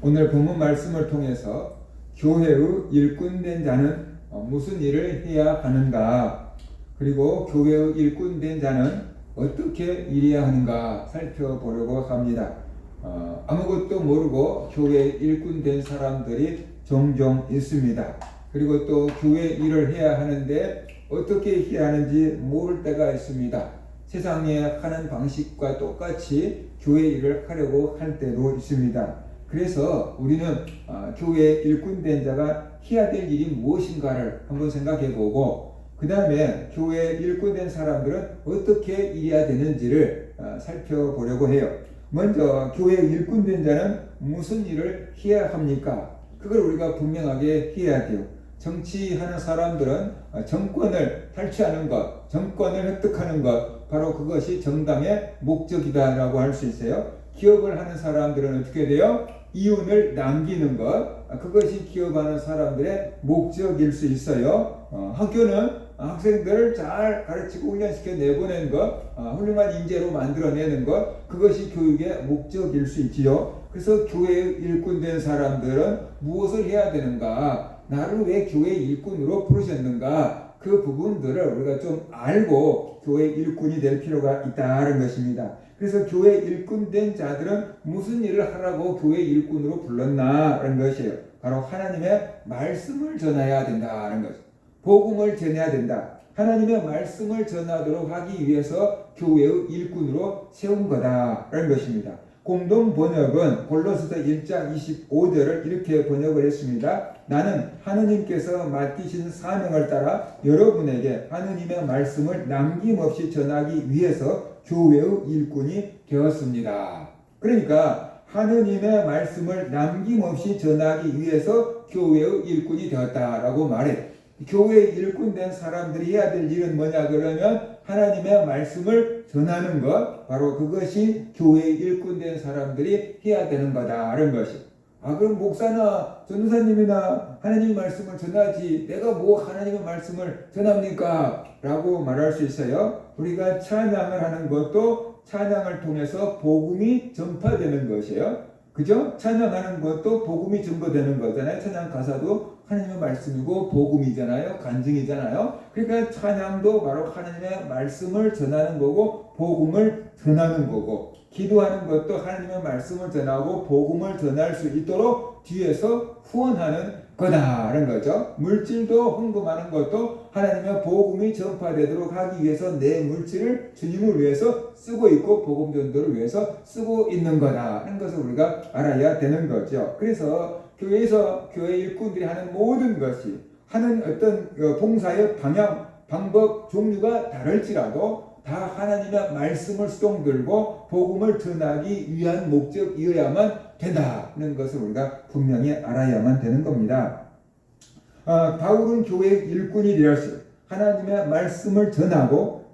오늘 본문 말씀을 통해서 교회의 일꾼된 자는 무슨 일을 해야 하는가, 그리고 교회의 일꾼된 자는 어떻게 일해야 하는가 살펴보려고 합니다. 아무것도 모르고 교회 일꾼된 사람들이 종종 있습니다. 그리고 또 교회 일을 해야 하는데 어떻게 해야 하는지 모를 때가 있습니다. 세상에 하는 방식과 똑같이 교회 일을 하려고 할 때도 있습니다. 그래서 우리는 교회 일꾼된 자가 해야 될 일이 무엇인가를 한번 생각해 보고, 그 다음에 교회 일꾼된 사람들은 어떻게 일해야 되는지를 살펴보려고 해요. 먼저 교회 일꾼된 자는 무슨 일을 해야 합니까? 그걸 우리가 분명하게 해야 돼요. 정치하는 사람들은 정권을 탈취하는 것, 정권을 획득하는 것, 바로 그것이 정당의 목적이다라고 할 수 있어요. 기업을 하는 사람들은 어떻게 돼요? 이윤을 남기는 것, 그것이 기업하는 사람들의 목적일 수 있어요. 학교는 학생들을 잘 가르치고 훈련시켜 내보내는 것, 훌륭한 인재로 만들어내는 것, 그것이 교육의 목적일 수 있지요. 그래서 교회의 일꾼된 사람들은 무엇을 해야 되는가, 나를 왜 교회 일꾼으로 부르셨는가, 그 부분들을 우리가 좀 알고 교회 일꾼이 될 필요가 있다는 것입니다. 그래서 교회 일꾼된 자들은 무슨 일을 하라고 교회 일꾼으로 불렀나라는 것이에요. 바로 하나님의 말씀을 전해야 된다는 것이죠. 복음을 전해야 된다. 하나님의 말씀을 전하도록 하기 위해서 교회의 일꾼으로 세운 거다라는 것입니다. 공동 번역은 골로새서 1장 25절을 이렇게 번역을 했습니다. 나는 하느님께서 맡기신 사명을 따라 여러분에게 하느님의 말씀을 남김없이 전하기 위해서 교회의 일꾼이 되었습니다. 그러니까 하느님의 말씀을 남김없이 전하기 위해서 교회의 일꾼이 되었다라고 말해. 교회의 일꾼된 사람들이 해야 될 일은 뭐냐 그러면 하나님의 말씀을 전하는 것, 바로 그것이 교회의 일꾼된 사람들이 해야 되는 거다라는 것이. 그럼 목사나 전도사님이나 하나님의 말씀을 전하지 내가 뭐 하나님의 말씀을 전합니까? 라고 말할 수 있어요. 우리가 찬양을 하는 것도 찬양을 통해서 복음이 전파되는 것이에요. 그죠? 찬양하는 것도 복음이 전파되는 거잖아요. 찬양 가사도 하나님의 말씀이고 복음이잖아요. 간증이잖아요. 그러니까 찬양도 바로 하나님의 말씀을 전하는 거고 복음을 전하는 거고, 기도하는 것도 하나님의 말씀을 전하고 복음을 전할 수 있도록 뒤에서 후원하는 거다라는 거죠. 물질도 헌금하는 것도 하나님의 복음이 전파되도록 하기 위해서 내 물질을 주님을 위해서 쓰고 있고 복음 전도를 위해서 쓰고 있는 거다라는 것을 우리가 알아야 되는 거죠. 그래서 교회에서 교회 일꾼들이 하는 모든 것이 하는 어떤 봉사의 방향, 방법, 종류가 다를지라도 다 하나님의 말씀을 수동들고 복음을 전하기 위한 목적이어야만 된다는 것을 우리가 분명히 알아야만 되는 겁니다. 바울은 교회의 일꾼이 되었어요. 하나님의 말씀을 전하려고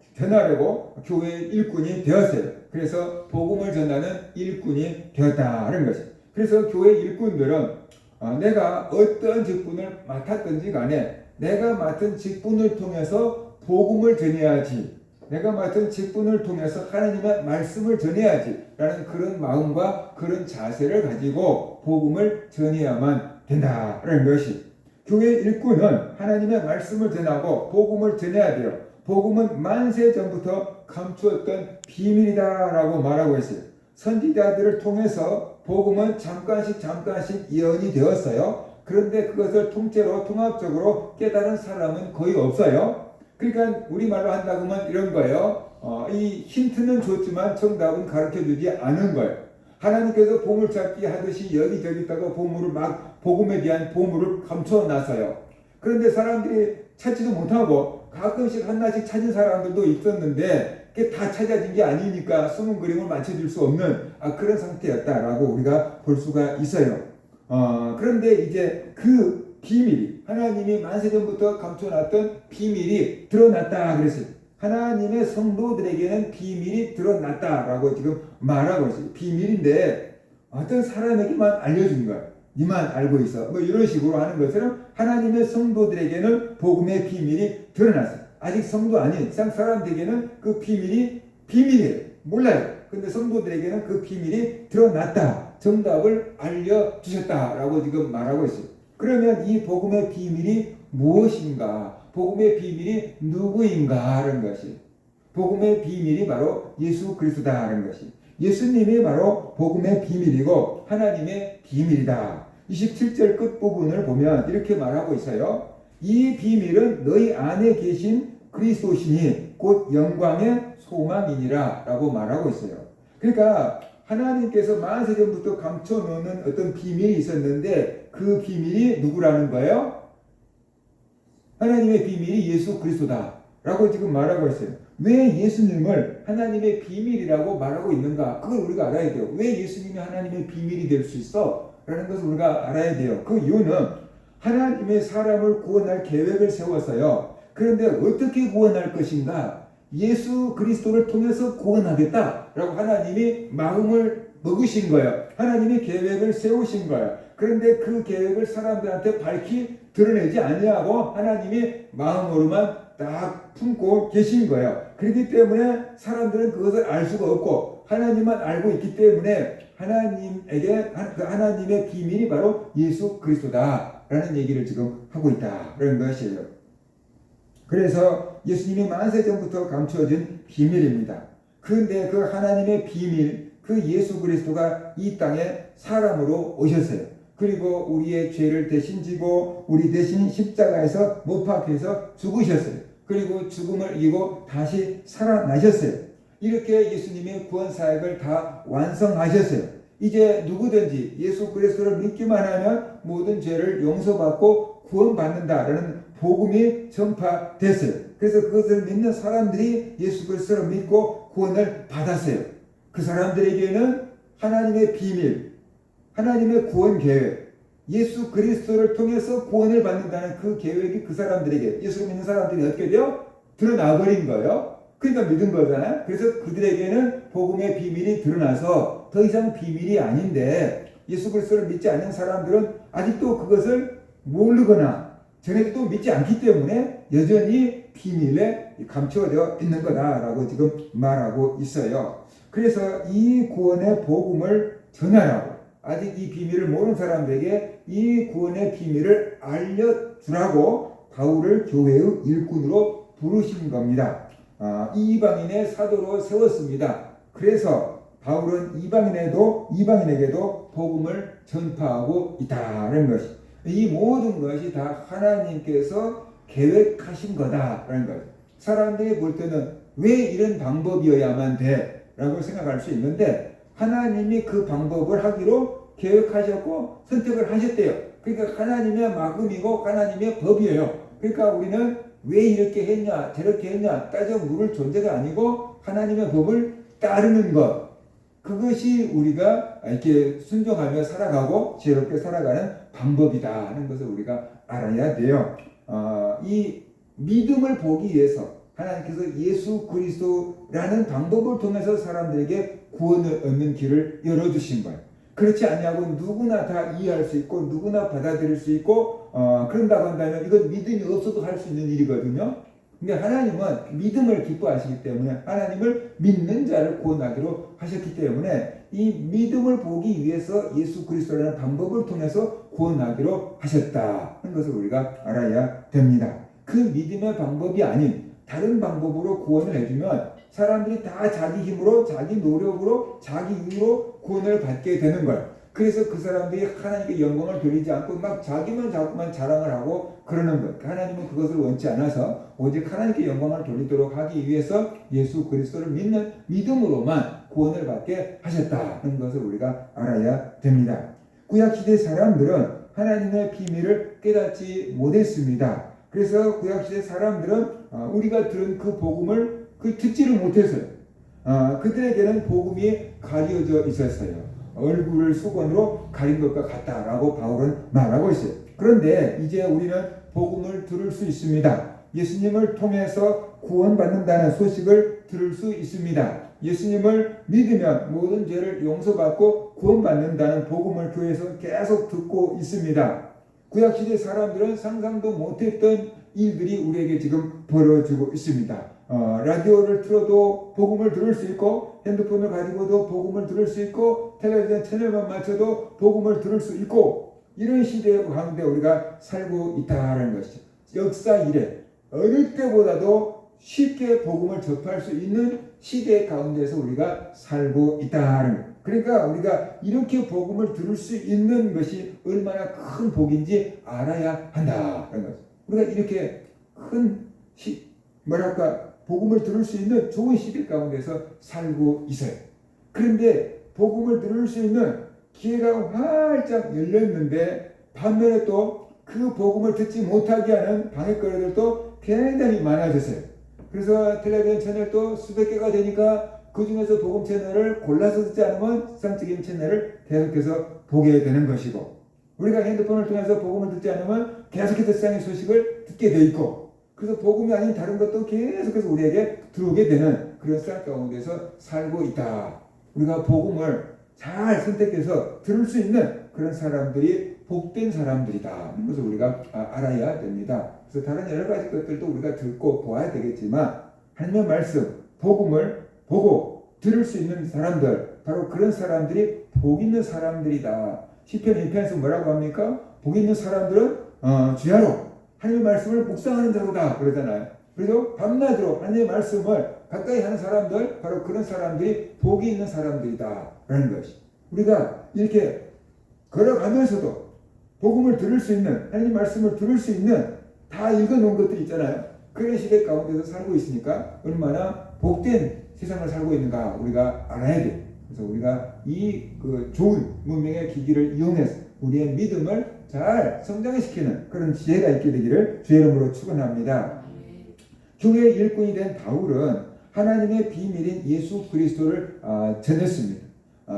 교회의 일꾼이 되었어요. 그래서 복음을 전하는 일꾼이 되었다는 것이에요. 그래서 교회 일꾼들은 내가 어떤 직분을 맡았든지 간에 내가 맡은 직분을 통해서 복음을 전해야지, 내가 맡은 직분을 통해서 하나님의 말씀을 전해야지 라는 그런 마음과 그런 자세를 가지고 복음을 전해야만 된다라는 것이, 교회 일꾼은 하나님의 말씀을 전하고 복음을 전해야 돼요. 복음은 만세 전부터 감추었던 비밀이다라고 말하고 있어요. 선지자들을 통해서 복음은 잠깐씩 예언이 되었어요. 그런데 그것을 통째로 통합적으로 깨달은 사람은 거의 없어요. 그러니까 우리말로 한다고 하면 이런 거예요. 이 힌트는 줬지만 정답은 가르쳐주지 않은 거예요. 하나님께서 보물찾기 하듯이 여기저기다가 복음에 대한 보물을 감춰놨어요. 그런데 사람들이 찾지도 못하고 가끔씩 하나씩 찾은 사람들도 있었는데 그게 다 찾아진 게 아니니까 숨은 그림을 맞춰줄 수 없는 그런 상태였다라고 우리가 볼 수가 있어요. 그런데 이제 그 비밀이, 하나님이 만세전부터 감춰놨던 비밀이 드러났다 그랬어요. 하나님의 성도들에게는 비밀이 드러났다라고 지금 말하고 있어요. 비밀인데 어떤 사람에게만 알려준 거야. 니만 알고 있어. 뭐 이런 식으로 하는 것처럼 하나님의 성도들에게는 복음의 비밀이 드러났어요. 아직 성도 아닌 세상 사람들에게는 그 비밀이 비밀이에요. 몰라요. 근데 성도들에게는 그 비밀이 드러났다. 정답을 알려주셨다라고 지금 말하고 있어요. 그러면 이 복음의 비밀이 무엇인가? 복음의 비밀이 누구인가? 하는 것이. 복음의 비밀이 바로 예수 그리스도다 하는 것이. 예수님이 바로 복음의 비밀이고 하나님의 비밀이다. 27절 끝부분을 보면 이렇게 말하고 있어요. 이 비밀은 너희 안에 계신 그리스도시니 곧 영광의 소망이니라 라고 말하고 있어요. 그러니까 하나님께서 만세전부터 감춰놓는 어떤 비밀이 있었는데 그 비밀이 누구라는 거예요? 하나님의 비밀이 예수 그리스도다 라고 지금 말하고 있어요. 왜 예수님을 하나님의 비밀이라고 말하고 있는가? 그걸 우리가 알아야 돼요. 왜 예수님이 하나님의 비밀이 될 수 있어? 라는 것을 우리가 알아야 돼요. 그 이유는 하나님의 사람을 구원할 계획을 세웠어요. 그런데 어떻게 구원할 것인가? 예수 그리스도를 통해서 구원하겠다라고 하나님이 마음을 먹으신 거예요. 하나님이 계획을 세우신 거예요. 그런데 그 계획을 사람들한테 밝히 드러내지 아니하고 하나님이 마음으로만 딱 품고 계신 거예요. 그렇기 때문에 사람들은 그것을 알 수가 없고 하나님만 알고 있기 때문에 하나님의 비밀이 바로 예수 그리스도다라는 얘기를 지금 하고 있다라는 것이에요. 그래서 예수님이 만세전부터 감추어진 비밀입니다. 그런데 그 하나님의 비밀, 그 예수 그리스도가 이 땅에 사람으로 오셨어요. 그리고 우리의 죄를 대신 지고 우리 대신 십자가에서 못 박혀서 죽으셨어요. 그리고 죽음을 이기고 다시 살아나셨어요. 이렇게 예수님이 구원 사역을 다 완성하셨어요. 이제 누구든지 예수 그리스도를 믿기만 하면 모든 죄를 용서받고 구원받는다라는 복음이 전파됐어요. 그래서 그것을 믿는 사람들이 예수 그리스도를 믿고 구원을 받았어요. 그 사람들에게는 하나님의 비밀, 하나님의 구원 계획, 예수 그리스도를 통해서 구원을 받는다는 그 계획이 그 사람들에게, 예수를 믿는 사람들이 어떻게 돼요? 드러나버린 거예요. 그러니까 믿은 거잖아요. 그래서 그들에게는 복음의 비밀이 드러나서 더 이상 비밀이 아닌데 예수 그리스도를 믿지 않는 사람들은 아직도 그것을 모르거나 전에도 믿지 않기 때문에 여전히 비밀에 감추어져 있는 거다라고 지금 말하고 있어요. 그래서 이 구원의 복음을 전하라고, 아직 이 비밀을 모르는 사람들에게 이 구원의 비밀을 알려주라고 바울을 교회의 일꾼으로 부르신 겁니다. 이방인의 사도로 세웠습니다. 그래서 바울은 이방인에게도 복음을 전파하고 있다는 것이, 이 모든 것이 다 하나님께서 계획하신 거다라는 거예요. 사람들이 볼 때는 왜 이런 방법이어야만 돼? 라고 생각할 수 있는데 하나님이 그 방법을 하기로 계획하셨고 선택을 하셨대요. 그러니까 하나님의 마음이고 하나님의 법이에요. 그러니까 우리는 왜 이렇게 했냐 저렇게 했냐 따져 물을 존재가 아니고 하나님의 법을 따르는 것, 그것이 우리가 이렇게 순종하며 살아가고 지혜롭게 살아가는 방법이다 하는 것을 우리가 알아야 돼요. 이 믿음을 보기 위해서 하나님께서 예수 그리스도라는 방법을 통해서 사람들에게 구원을 얻는 길을 열어주신 거예요. 그렇지 아니하고 누구나 다 이해할 수 있고 누구나 받아들일 수 있고 그런다고 한다면 이건 믿음이 없어도 할 수 있는 일이거든요. 근데 하나님은 믿음을 기뻐하시기 때문에 하나님을 믿는 자를 구원하기로 하셨기 때문에 이 믿음을 보기 위해서 예수 그리스도라는 방법을 통해서 구원하기로 하셨다는 것을 우리가 알아야 됩니다. 그 믿음의 방법이 아닌 다른 방법으로 구원을 해주면 사람들이 다 자기 힘으로 자기 노력으로 자기 의로 구원을 받게 되는 거예요. 그래서 그 사람들이 하나님께 영광을 돌리지 않고 막 자기만 자꾸만 자랑을 하고 그러는 거예요. 하나님은 그것을 원치 않아서 오직 하나님께 영광을 돌리도록 하기 위해서 예수 그리스도를 믿는 믿음으로만 구원을 받게 하셨다는 것을 우리가 알아야 됩니다. 구약시대 사람들은 하나님의 비밀을 깨닫지 못했습니다. 그래서 구약시대 사람들은 우리가 들은 그 복음을 듣지를 못했어요. 그들에게는 복음이 가려져 있었어요. 얼굴을 수건으로 가린 것과 같다라고 바울은 말하고 있어요. 그런데 이제 우리는 복음을 들을 수 있습니다. 예수님을 통해서 구원받는다는 소식을 들을 수 있습니다. 예수님을 믿으면 모든 죄를 용서받고 구원받는다는 복음을 교회에서 계속 듣고 있습니다. 구약시대 사람들은 상상도 못했던 일들이 우리에게 지금 벌어지고 있습니다. 라디오를 틀어도 복음을 들을 수 있고 핸드폰을 가지고도 복음을 들을 수 있고 그리고 텔레비전 채널만 맞춰도 복음을 들을 수 있고 이런 시대 가운데 우리가 살고 있다는 것이죠. 역사 이래 어느 때보다도 쉽게 복음을 접할 수 있는 시대 가운데서 우리가 살고 있다는 거예요. 그러니까 우리가 이렇게 복음을 들을 수 있는 것이 얼마나 큰 복인지 알아야 한다는 거죠. 우리가 이렇게 큰 복음을 들을 수 있는 좋은 시대 가운데서 살고 있어요. 그런데 복음을 들을 수 있는 기회가 활짝 열렸는데 반면에 또 그 복음을 듣지 못하게 하는 방해거리들도 굉장히 많아졌어요. 그래서 텔레비전 채널도 수백 개가 되니까 그 중에서 복음 채널을 골라서 듣지 않으면 세상적인 채널을 계속해서 보게 되는 것이고, 우리가 핸드폰을 통해서 복음을 듣지 않으면 계속해서 세상의 소식을 듣게 돼 있고, 그래서 복음이 아닌 다른 것도 계속해서 우리에게 들어오게 되는 그런 세상 가운데서 살고 있다. 우리가 복음을 잘 선택해서 들을 수 있는 그런 사람들이 복된 사람들이다. 그래서 우리가 알아야 됩니다. 그래서 다른 여러 가지 것들도 우리가 듣고 보아야 되겠지만 하나님의 말씀, 복음을 보고 들을 수 있는 사람들, 바로 그런 사람들이 복 있는 사람들이다. 시편 1편에서 뭐라고 합니까? 복 있는 사람들은 주야로 하나님의 말씀을 묵상하는 자로다 그러잖아요. 그래서 밤낮으로 하나님의 말씀을 가까이 하는 사람들, 바로 그런 사람들이 복이 있는 사람들이다 라는 것이, 우리가 이렇게 걸어가면서도 복음을 들을 수 있는, 하나님 말씀을 들을 수 있는 다 읽어놓은 것들이 있잖아요. 그런 시대 가운데서 살고 있으니까 얼마나 복된 세상을 살고 있는가 우리가 알아야 돼요. 그래서 우리가 이 좋은 문명의 기기를 이용해서 우리의 믿음을 잘 성장시키는 그런 지혜가 있게 되기를 주의 이름으로 축원합니다. 교회의 일꾼이 된 바울은 하나님의 비밀인 예수 그리스도를 전했습니다.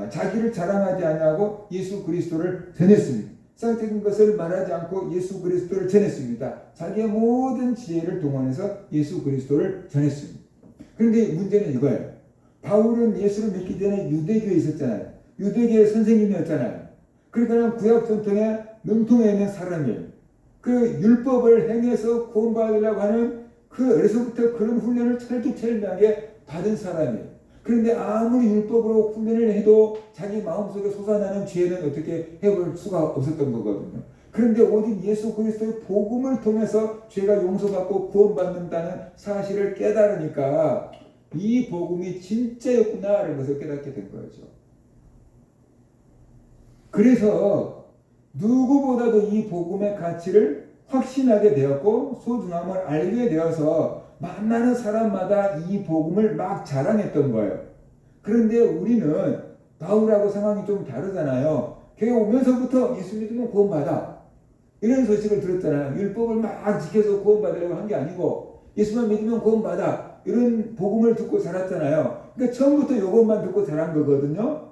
자기를 자랑하지 아니하고 예수 그리스도를 전했습니다. 세상적인 것을 말하지 않고 예수 그리스도를 전했습니다. 자기의 모든 지혜를 동원해서 예수 그리스도를 전했습니다. 그런데 문제는 이거예요. 바울은 예수를 믿기 전에 유대교에 있었잖아요. 유대교의 선생님이었잖아요. 그러니까 구약 전통에 능통해 있는 사람이에요. 그 율법을 행해서 구원받으려고 하는 그 어려서부터 그런 훈련을 철두철미하게 받은 사람이에요. 그런데 아무리 율법으로 훈련을 해도 자기 마음속에 솟아나는 죄는 어떻게 해볼 수가 없었던 거거든요. 그런데 오직 예수 그리스도의 복음을 통해서 죄가 용서받고 구원받는다는 사실을 깨달으니까 이 복음이 진짜였구나라는 것을 깨닫게 된 거죠. 그래서 누구보다도 이 복음의 가치를 확신하게 되었고 소중함을 알게 되어서 만나는 사람마다 이 복음을 막 자랑했던 거예요. 그런데 우리는 바울하고 상황이 좀 다르잖아요. 교회 오면서부터 예수 믿으면 구원받아 이런 소식을 들었잖아요. 율법을 막 지켜서 구원받으려고 한 게 아니고 예수만 믿으면 구원받아 이런 복음을 듣고 자랐잖아요. 그러니까 처음부터 이것만 듣고 자란 거거든요.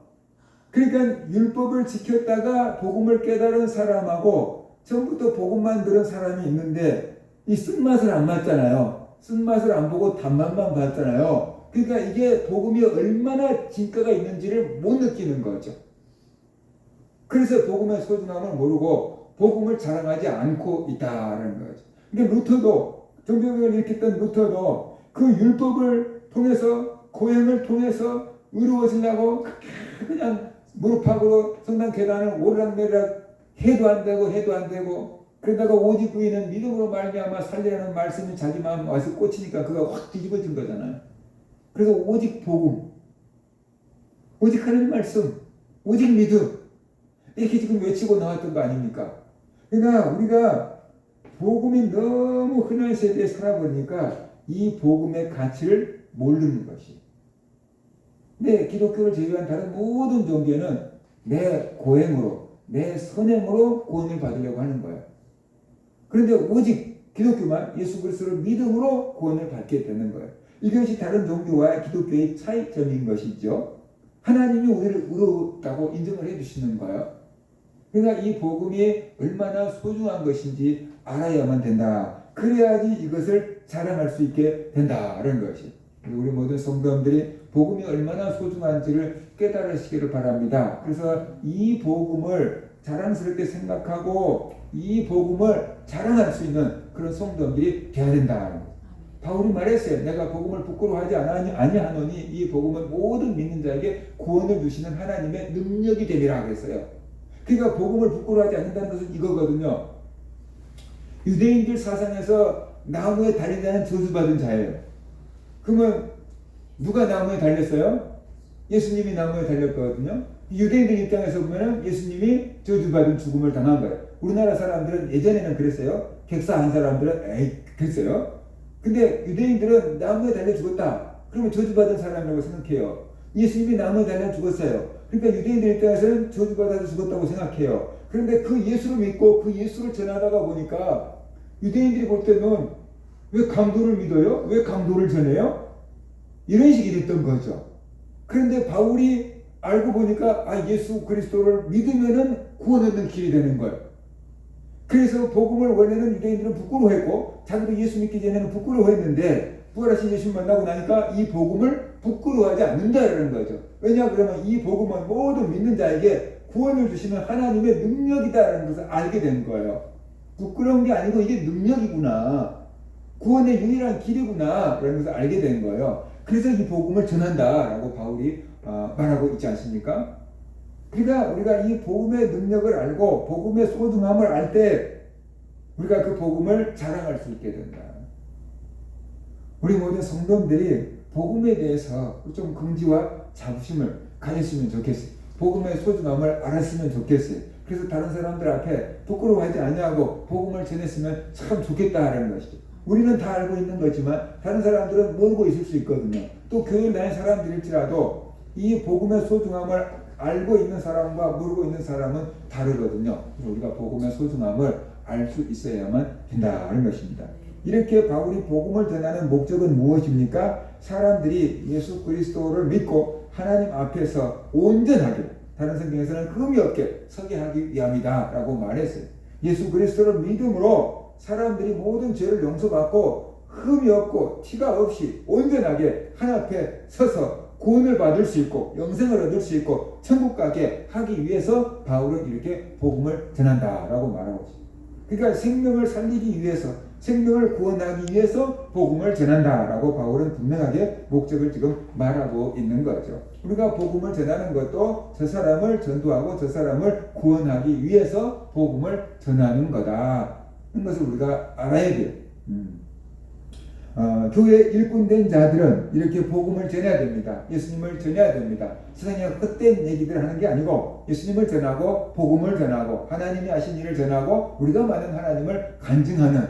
그러니까 율법을 지켰다가 복음을 깨달은 사람하고 처음부터 복음만 들은 사람이 있는데 이 쓴맛을 안 맞잖아요. 쓴맛을 안 보고 단맛만 봤잖아요. 그러니까 이게 복음이 얼마나 진가가 있는지를 못 느끼는 거죠. 그래서 복음의 소중함을 모르고 복음을 자랑하지 않고 있다는 거죠. 근데 루터도, 종교개혁을 일으켰던 루터도 그 율법을 통해서, 고행을 통해서 의로워지려고 그냥 무릎팍으로 성당 계단을 오르락내리락 해도 안 되고 그러다가 오직 그이는 믿음으로 말미암아 살리라는 말씀이 자기 마음에 와서 꽂히니까 그가 확 뒤집어진 거잖아요. 그래서 오직 복음, 오직 하나님 말씀, 오직 믿음 이렇게 지금 외치고 나왔던 거 아닙니까? 그러니까 우리가 복음이 너무 흔한 세대에 살아보니까 이 복음의 가치를 모르는 것이. 근데 기독교를 제외한 다른 모든 종교는 내 고행으로, 내 선행으로 구원을 받으려고 하는 거예요. 그런데 오직 기독교만 예수 그리스도를 믿음으로 구원을 받게 되는 거예요. 이것이 다른 종교와 기독교의 차이점인 것이죠. 하나님이 우리를 의롭다고 인정을 해주시는 거예요. 그러니까 이 복음이 얼마나 소중한 것인지 알아야만 된다. 그래야지 이것을 자랑할 수 있게 된다는 것이. 우리 모든 성도님들이 복음이 얼마나 소중한지를 깨달으시기를 바랍니다. 그래서 이 복음을 자랑스럽게 생각하고 이 복음을 자랑할 수 있는 그런 성도들이 되어야 된다. 바울이 말했어요. 내가 복음을 부끄러워하지 아니하노니 이 복음은 모든 믿는 자에게 구원을 주시는 하나님의 능력이 됨이라 그랬어요. 그러니까 복음을 부끄러워하지 않는다는 것은 이거거든요. 유대인들 사상에서 나무에 달린 자는 저주받은 자예요. 그러면 누가 나무에 달렸어요? 예수님이 나무에 달렸거든요. 유대인들 입장에서 보면 예수님이 저주받은 죽음을 당한 거예요. 우리나라 사람들은 예전에는 그랬어요. 객사한 사람들은 에이 그랬어요. 근데 유대인들은 나무에 달려 죽었다. 그러면 저주받은 사람이라고 생각해요. 예수님이 나무에 달려 죽었어요. 그러니까 유대인들 입장에서는 저주받아서 죽었다고 생각해요. 그런데 그 예수를 믿고 그 예수를 전하다가 보니까 유대인들이 볼 때는 왜 강도를 믿어요? 왜 강도를 전해요? 이런 식이 됐던 거죠. 그런데 바울이 알고 보니까 예수 그리스도를 믿으면은 구원 얻는 길이 되는 거예요. 그래서 복음을 원래는 유대인들은 부끄러워했고 자기도 예수 믿기 전에는 부끄러워했는데 부활하신 예수 만나고 나니까 이 복음을 부끄러워하지 않는다라는 거죠. 왜냐 그러면 이 복음은 모든 믿는 자에게 구원을 주시는 하나님의 능력이다라는 것을 알게 된 거예요. 부끄러운 게 아니고 이게 능력이구나. 구원의 유일한 길이구나 라는 것을 알게 된 거예요. 그래서 이 복음을 전한다라고 바울이 말하고 있지 않습니까? 그러니까 우리가 이 복음의 능력을 알고 복음의 소중함을 알 때 우리가 그 복음을 자랑할 수 있게 된다. 우리 모든 성도들이 복음에 대해서 좀 긍지와 자부심을 가졌으면 좋겠어요. 복음의 소중함을 알았으면 좋겠어요. 그래서 다른 사람들 앞에 부끄러워하지 않냐고 복음을 전했으면 참 좋겠다라는 것이죠. 우리는 다 알고 있는 거지만 다른 사람들은 모르고 있을 수 있거든요. 또 교회를 다니는 사람들일지라도 이 복음의 소중함을 알고 있는 사람과 모르고 있는 사람은 다르거든요. 그래서 우리가 복음의 소중함을 알 수 있어야만 된다는 것입니다. 이렇게 바울이 복음을 전하는 목적은 무엇입니까? 사람들이 예수 그리스도를 믿고 하나님 앞에서 온전하게, 다른 성경에서는 흠이 없게 서게 하기 위함이다 라고 말했어요. 예수 그리스도를 믿음으로 사람들이 모든 죄를 용서받고 흠이 없고 티가 없이 온전하게 하나님 앞에 서서 구원을 받을 수 있고 영생을 얻을 수 있고 천국 가게 하기 위해서 바울은 이렇게 복음을 전한다라고 말하고 있습니다. 그러니까 생명을 살리기 위해서, 생명을 구원하기 위해서 복음을 전한다라고 바울은 분명하게 목적을 지금 말하고 있는 거죠. 우리가 복음을 전하는 것도 저 사람을 전도하고 저 사람을 구원하기 위해서 복음을 전하는 거다. 이런 것을 우리가 알아야 돼요. 교회 일꾼된 자들은 이렇게 복음을 전해야 됩니다. 예수님을 전해야 됩니다. 세상에 헛된 얘기들 하는 게 아니고 예수님을 전하고 복음을 전하고 하나님이 하신 일을 전하고 우리가 많은 하나님을 간증하는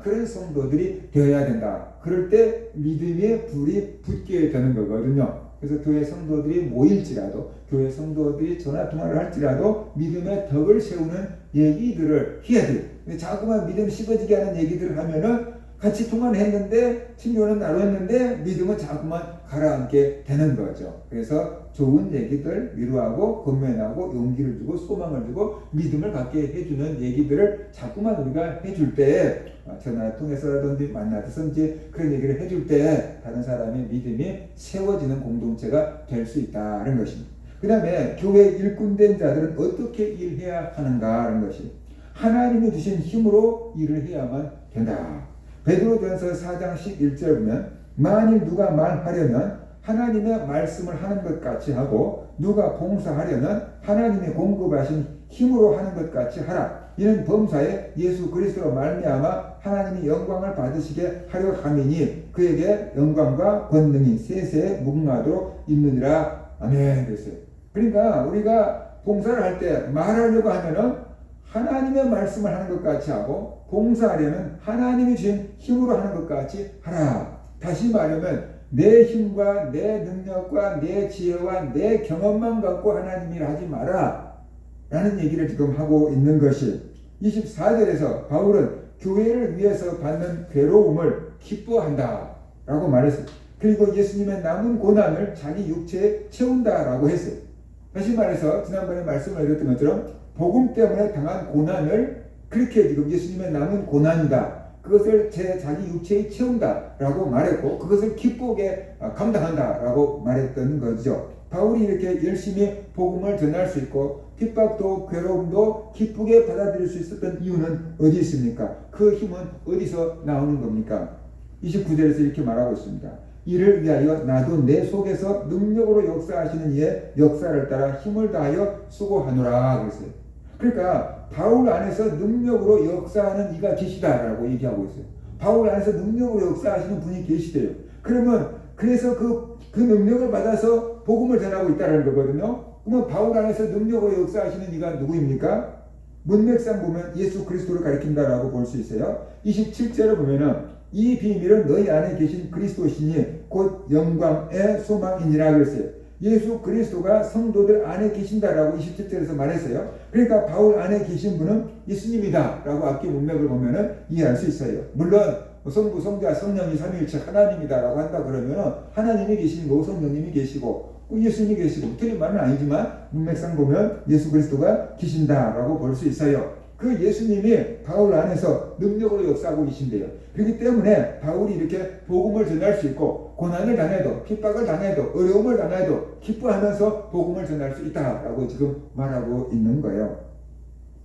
그런 성도들이 되어야 된다. 그럴 때 믿음의 불이 붙게 되는 거거든요. 그래서 교회 성도들이 모일지라도, 교회 성도들이 전화통화를 할지라도 믿음의 덕을 세우는 얘기들을 해야 돼요. 근데 자꾸만 믿음 씹어지게 하는 얘기들을 하면은 같이 통화를 했는데 친교는 나로 했는데 믿음은 자꾸만 가라앉게 되는 거죠. 그래서 좋은 얘기들 위로하고 권면하고 용기를 주고 소망을 주고 믿음을 갖게 해주는 얘기들을 자꾸만 우리가 해줄 때, 전화를 통해서라든지 만나든지 그런 얘기를 해줄 때 다른 사람의 믿음이 세워지는 공동체가 될 수 있다는 것입니다. 그 다음에 교회 일꾼된 자들은 어떻게 일해야 하는가 하는 것이 하나님이 주신 힘으로 일을 해야만 된다. 베드로전서 4장 11절 보면 만일 누가 말하려면 하나님의 말씀을 하는 것 같이 하고 누가 봉사하려면 하나님의 공급하신 힘으로 하는 것 같이 하라. 이는 범사에 예수 그리스도로 말미암아 하나님이 영광을 받으시게 하려 함이니 그에게 영광과 권능이 세세에 무궁하도록 있느니라. 아멘. 그랬어요. 그러니까 우리가 봉사를 할 때 말하려고 하면은 하나님의 말씀을 하는 것 같이 하고 봉사하려면 하나님이 주신 힘으로 하는 것 같이 하라. 다시 말하면 내 힘과 내 능력과 내 지혜와 내 경험만 갖고 하나님 일 하지 마라 라는 얘기를 지금 하고 있는 것이 24절에서 바울은 교회를 위해서 받는 괴로움을 기뻐한다 라고 말했어요. 그리고 예수님의 남은 고난을 자기 육체에 채운다 라고 했어요. 다시 말해서 지난번에 말씀을 드렸던 것처럼 복음 때문에 당한 고난을 그렇게 지금 예수님의 남은 고난이다. 그것을 자기 육체에 채운다 라고 말했고 그것을 기쁘게 감당한다 라고 말했던 거죠. 바울이 이렇게 열심히 복음을 전할 수 있고 핍박도 괴로움도 기쁘게 받아들일 수 있었던 이유는 어디 있습니까? 그 힘은 어디서 나오는 겁니까? 29절에서 이렇게 말하고 있습니다. 이를 위하여 나도 내 속에서 능력으로 역사하시는 이의 역사를 따라 힘을 다하여 수고하노라 그랬어요. 그러니까 바울 안에서 능력으로 역사하는 이가 계시다라고 얘기하고 있어요. 바울 안에서 능력으로 역사하시는 분이 계시대요. 그래서 그 능력을 받아서 복음을 전하고 있다는 거거든요. 그러면 바울 안에서 능력으로 역사하시는 이가 누구입니까? 문맥상 보면 예수 그리스도를 가리킨다라고 볼 수 있어요. 27절을 보면은 이 비밀은 너희 안에 계신 그리스도시니 곧 영광의 소망이니라 그랬어요. 예수 그리스도가 성도들 안에 계신다라고 27절에서 말했어요. 그러니까 바울 안에 계신 분은 예수님이다라고 앞뒤 문맥을 보면은 이해할 수 있어요. 물론 성부, 성자, 성령이 삼위일체 하나님이다라고 한다 그러면은 하나님이 계신 거고 성령님이 계시고 예수님이 계시고 틀린 말은 아니지만 문맥상 보면 예수 그리스도가 계신다라고 볼 수 있어요. 그 예수님이 바울 안에서 능력으로 역사하고 계신데요. 그렇기 때문에 바울이 이렇게 복음을 전할 수 있고 고난을 당해도 핍박을 당해도 어려움을 당해도 기뻐하면서 복음을 전할 수 있다라고 지금 말하고 있는 거예요.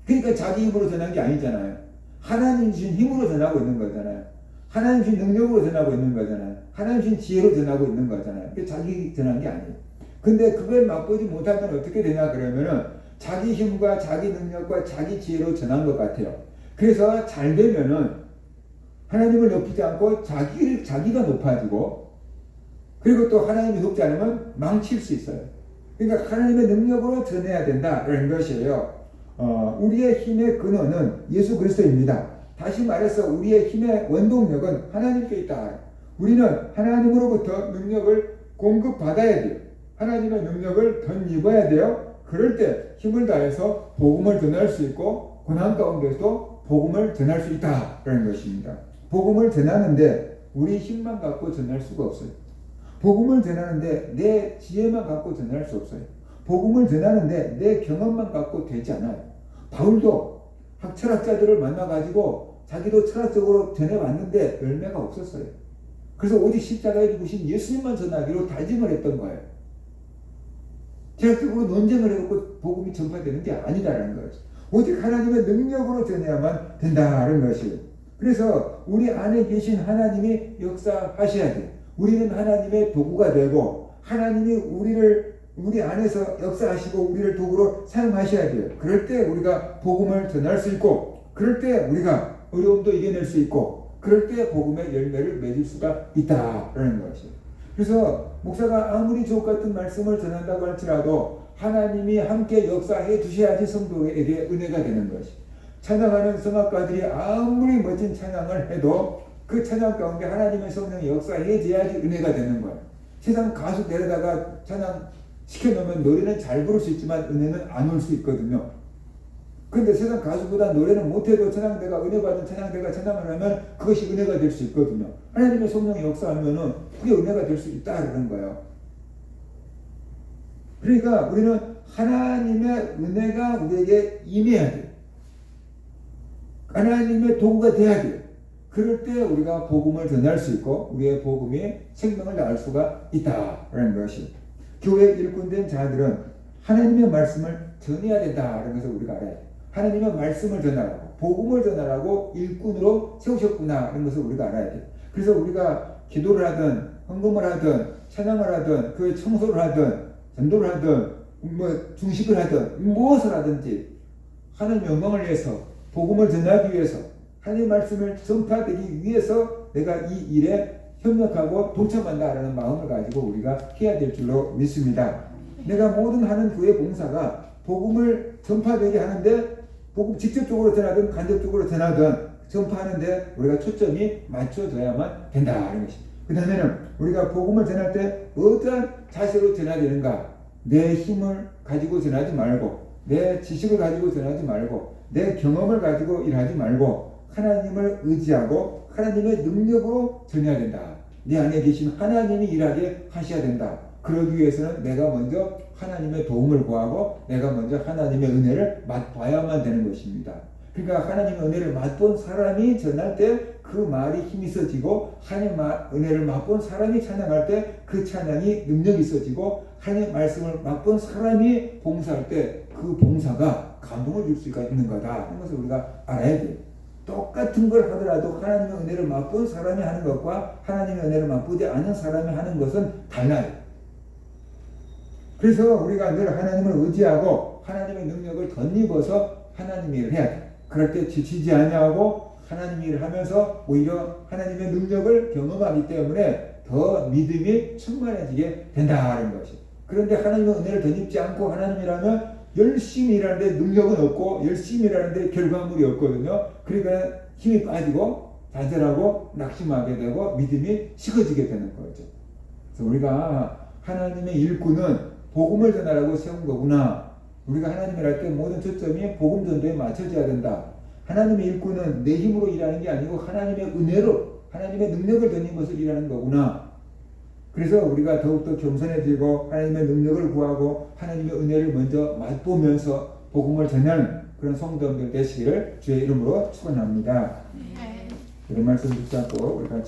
그러니까 자기 힘으로 전한 게 아니잖아요. 하나님 주신 힘으로 전하고 있는 거잖아요. 하나님 주신 능력으로 전하고 있는 거잖아요. 하나님 주신 지혜로 전하고 있는 거잖아요. 그게 자기 전한 게 아니에요. 근데 그걸 맛보지 못하면 어떻게 되냐 그러면은 자기 힘과 자기 능력과 자기 지혜로 전한 것 같아요. 그래서 잘 되면은 하나님을 높이지 않고 자기가 높아지고 그리고 또 하나님이 높지 않으면 망칠 수 있어요. 그러니까 하나님의 능력으로 전해야 된다라는 것이에요. 우리의 힘의 근원은 예수 그리스도입니다. 다시 말해서 우리의 힘의 원동력은 하나님께 있다. 우리는 하나님으로부터 능력을 공급받아야 돼요. 하나님의 능력을 덧입어야 돼요. 그럴 때 힘을 다해서 복음을 전할 수 있고 고난 가운데서도 복음을 전할 수 있다라는 것입니다. 복음을 전하는데 우리 힘만 갖고 전할 수가 없어요. 복음을 전하는데 내 지혜만 갖고 전할 수 없어요. 복음을 전하는데 내 경험만 갖고 되지 않아요. 바울도 철학자들을 만나가지고 자기도 철학적으로 전해왔는데 열매가 없었어요. 그래서 오직 십자가에 죽으신 예수님만 전하기로 다짐을 했던 거예요. 철학적으로 논쟁을 해갖고 복음이 전파되는 게 아니다라는 거죠. 오직 하나님의 능력으로 전해야만 된다는 것이에요. 그래서 우리 안에 계신 하나님이 역사하셔야 돼요. 우리는 하나님의 도구가 되고 하나님이 우리 안에서 역사하시고 우리를 도구로 사용하셔야 돼요. 그럴 때 우리가 복음을 전할 수 있고 그럴 때 우리가 어려움도 이겨낼 수 있고 그럴 때 복음의 열매를 맺을 수가 있다라는 것이에요. 그래서 목사가 아무리 주옥 같은 말씀을 전한다고 할지라도 하나님이 함께 역사해 주셔야지 성도에게 은혜가 되는 것이. 찬양하는 성악가들이 아무리 멋진 찬양을 해도 그 찬양 가운데 하나님의 성령이 역사해 줘야지 은혜가 되는 거예요. 세상 가수 데려다가 찬양 시켜놓으면 노래는 잘 부를 수 있지만 은혜는 안 올 수 있거든요. 근데 세상 가수보다 노래는 못해도 찬양대가 은혜받은 찬양대가 찬양을 하면 그것이 은혜가 될 수 있거든요. 하나님의 성령이 역사하면은 그게 은혜가 될 수 있다는 거예요. 그러니까 우리는 하나님의 은혜가 우리에게 임해야 돼요. 하나님의 도구가 돼야 돼요. 그럴 때 우리가 복음을 전할 수 있고 우리의 복음이 생명을 낳을 수가 있다라는 것이. 교회 일꾼된 자들은 하나님의 말씀을 전해야 된다라는 것을 우리가 알아야 돼요. 하나님의 말씀을 전하라고 복음을 전하라고 일꾼으로 세우셨구나 하는 것을 우리가 알아야 돼요. 그래서 우리가 기도를 하든 헌금을 하든 찬양을 하든 그 청소를 하든 전도를 하든 중식을 하든 무엇을 하든지 하나님 영광을 위해서 복음을 전하기 위해서 하나님의 말씀을 전파되기 위해서 내가 이 일에 협력하고 동참한다라는 마음을 가지고 우리가 해야 될 줄로 믿습니다. 내가 모든 하는 교회 봉사가 복음을 전파되게 하는데 복음 직접적으로 전하든 간접적으로 전하든 전파하는데 우리가 초점이 맞춰져야만 된다는 것입니다. 그 다음에는 우리가 복음을 전할 때 어떠한 자세로 전해야 되는가? 내 힘을 가지고 전하지 말고 내 지식을 가지고 전하지 말고 내 경험을 가지고 일하지 말고 하나님을 의지하고 하나님의 능력으로 전해야 된다. 내 안에 계신 하나님이 일하게 하셔야 된다. 그러기 위해서는 내가 먼저 하나님의 도움을 구하고 내가 먼저 하나님의 은혜를 맛봐야만 되는 것입니다. 그러니까 하나님의 은혜를 맛본 사람이 전할 때 그 말이 힘이 있어지고 하나님의 은혜를 맛본 사람이 찬양할 때 그 찬양이 능력이 있어지고 하나님의 말씀을 맛본 사람이 봉사할 때 그 봉사가 감동을 줄 수가 있는 거다 하는 것을 우리가 알아야 돼요. 똑같은 걸 하더라도 하나님의 은혜를 맛본 사람이 하는 것과 하나님의 은혜를 맛보지 않은 사람이 하는 것은 달라요. 그래서 우리가 늘 하나님을 의지하고 하나님의 능력을 덧입어서 하나님의 일을 해야 돼. 그럴 때 지치지 아니하고 하나님의 일을 하면서 오히려 하나님의 능력을 경험하기 때문에 더 믿음이 충만해지게 된다는 것이. 그런데 하나님의 은혜를 덧입지 않고 하나님이라면 열심히 일하는데 능력은 없고 열심히 일하는데 결과물이 없거든요. 그러니까 힘이 빠지고 좌절하고 낙심하게 되고 믿음이 식어지게 되는 거죠. 그래서 우리가 하나님의 일꾼은 복음을 전하라고 세운 거구나. 우리가 하나님을 할 때 모든 초점이 복음 전도에 맞춰져야 된다. 하나님의 일꾼은 내 힘으로 일하는 게 아니고 하나님의 은혜로 하나님의 능력을 덧입어서 일하는 거구나. 그래서 우리가 더욱더 겸손해지고 하나님의 능력을 구하고 하나님의 은혜를 먼저 맛보면서 복음을 전하는 그런 성도들 되시기를 주의 이름으로 축원합니다. 네. 이런 말씀 듣지 않고 우리 같이